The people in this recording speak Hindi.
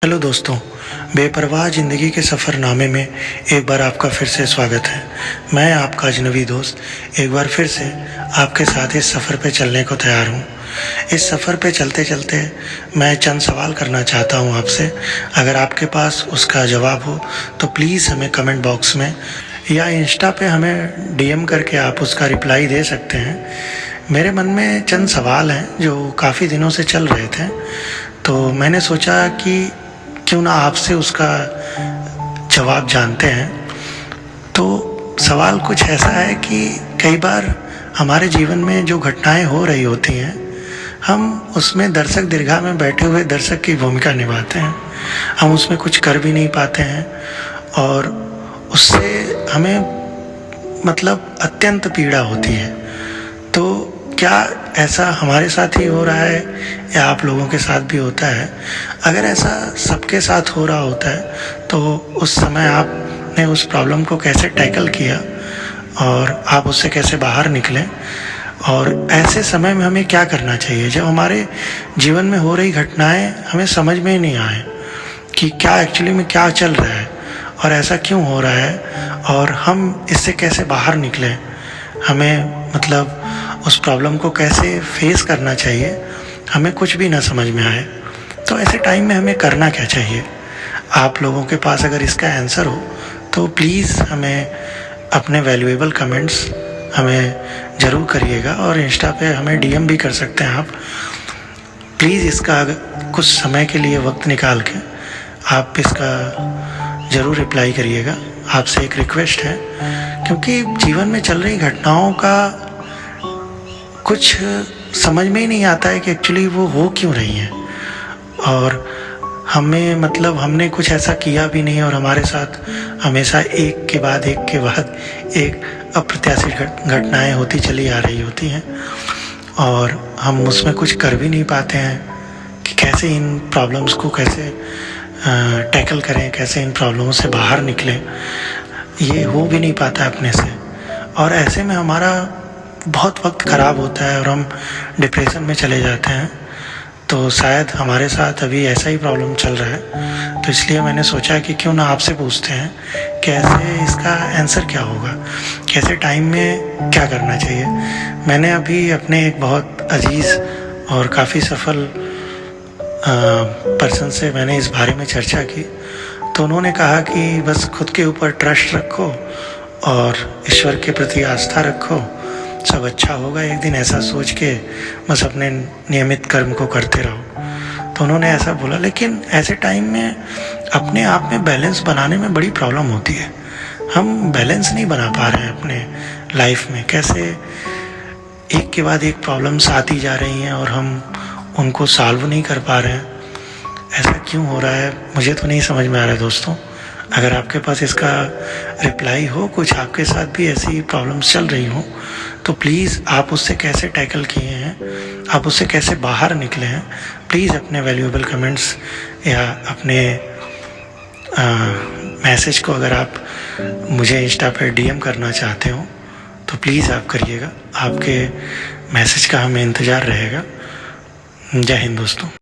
हेलो दोस्तों, बेपरवाह ज़िंदगी के सफ़रनामे में एक बार आपका फिर से स्वागत है। मैं आपका अजनबी दोस्त एक बार फिर से आपके साथ इस सफ़र पे चलने को तैयार हूँ। इस सफ़र पे चलते-चलते मैं चंद सवाल करना चाहता हूँ आपसे। अगर आपके पास उसका जवाब हो तो प्लीज़ हमें कमेंट बॉक्स में या इंस्टा पे हमें डीएम करके आप उसका रिप्लाई दे सकते हैं। मेरे मन में चंद सवाल हैं जो काफ़ी दिनों से चल रहे थे, तो मैंने सोचा कि क्यों ना आपसे उसका जवाब जानते हैं। तो सवाल कुछ ऐसा है कि कई बार हमारे जीवन में जो घटनाएं हो रही होती हैं, हम उसमें दर्शक दीर्घा में बैठे हुए दर्शक की भूमिका निभाते हैं। हम उसमें कुछ कर भी नहीं पाते हैं और उससे हमें अत्यंत पीड़ा होती है। तो क्या ऐसा हमारे साथ ही हो रहा है या आप लोगों के साथ भी होता है? अगर ऐसा सबके साथ हो रहा होता है तो उस समय आपने उस प्रॉब्लम को कैसे टैकल किया और आप उससे कैसे बाहर निकले? और ऐसे समय में हमें क्या करना चाहिए जब हमारे जीवन में हो रही घटनाएं हमें समझ में ही नहीं आए कि क्या एक्चुअली में क्या चल रहा है और ऐसा क्यों हो रहा है और हम इससे कैसे बाहर निकलें? हमें उस प्रॉब्लम को कैसे फेस करना चाहिए, हमें कुछ भी ना समझ में आए। तो ऐसे टाइम में हमें करना क्या चाहिए? आप लोगों के पास अगर इसका आंसर हो तो प्लीज़ हमें अपने वैल्यूएबल कमेंट्स हमें ज़रूर करिएगा और इंस्टा पे हमें डीएम भी कर सकते हैं आप। प्लीज़ इसका कुछ समय के लिए वक्त निकाल के आप इसका ज़रूर रिप्लाई करिएगा। आपसे एक रिक्वेस्ट है, क्योंकि जीवन में चल रही घटनाओं का कुछ समझ में ही नहीं आता है कि एक्चुअली वो हो क्यों रही हैं और हमें हमने कुछ ऐसा किया भी नहीं और हमारे साथ हमेशा एक के बाद एक अप्रत्याशित घटनाएं होती चली आ रही होती हैं और हम उसमें कुछ कर भी नहीं पाते हैं कि कैसे इन प्रॉब्लम्स को कैसे टैकल करें, कैसे इन प्रॉब्लमों से बाहर निकलें। ये हो भी नहीं पाता अपने से और ऐसे में हमारा बहुत वक्त ख़राब होता है और हम डिप्रेशन में चले जाते हैं। तो शायद हमारे साथ अभी ऐसा ही प्रॉब्लम चल रहा है, तो इसलिए मैंने सोचा कि क्यों ना आपसे पूछते हैं कैसे इसका आंसर क्या होगा, कैसे टाइम में क्या करना चाहिए। मैंने अभी अपने एक बहुत अजीज़ और काफ़ी सफल पर्सन से मैंने इस बारे में चर्चा की, तो उन्होंने कहा कि बस खुद के ऊपर ट्रस्ट रखो और ईश्वर के प्रति आस्था रखो, सब अच्छा होगा एक दिन, ऐसा सोच के बस अपने नियमित कर्म को करते रहो। तो उन्होंने ऐसा बोला, लेकिन ऐसे टाइम में अपने आप में बैलेंस बनाने में बड़ी प्रॉब्लम होती है। हम बैलेंस नहीं बना पा रहे हैं अपने लाइफ में, कैसे एक के बाद एक प्रॉब्लम्स आती जा रही हैं और हम उनको सॉल्व नहीं कर पा रहे हैं। ऐसा क्यों हो रहा है मुझे तो नहीं समझ में आ रहा है दोस्तों। अगर आपके पास इसका रिप्लाई हो, कुछ आपके साथ भी ऐसी प्रॉब्लम्स चल रही हो, तो प्लीज़ आप उससे कैसे टैकल किए हैं, आप उससे कैसे बाहर निकले हैं, प्लीज़ अपने वैल्यूएबल कमेंट्स या अपने मैसेज को अगर आप मुझे इंस्टा पर डीएम करना चाहते हो तो प्लीज़ आप करिएगा। आपके मैसेज का हमें इंतज़ार रहेगा। जय हिंद दोस्तों।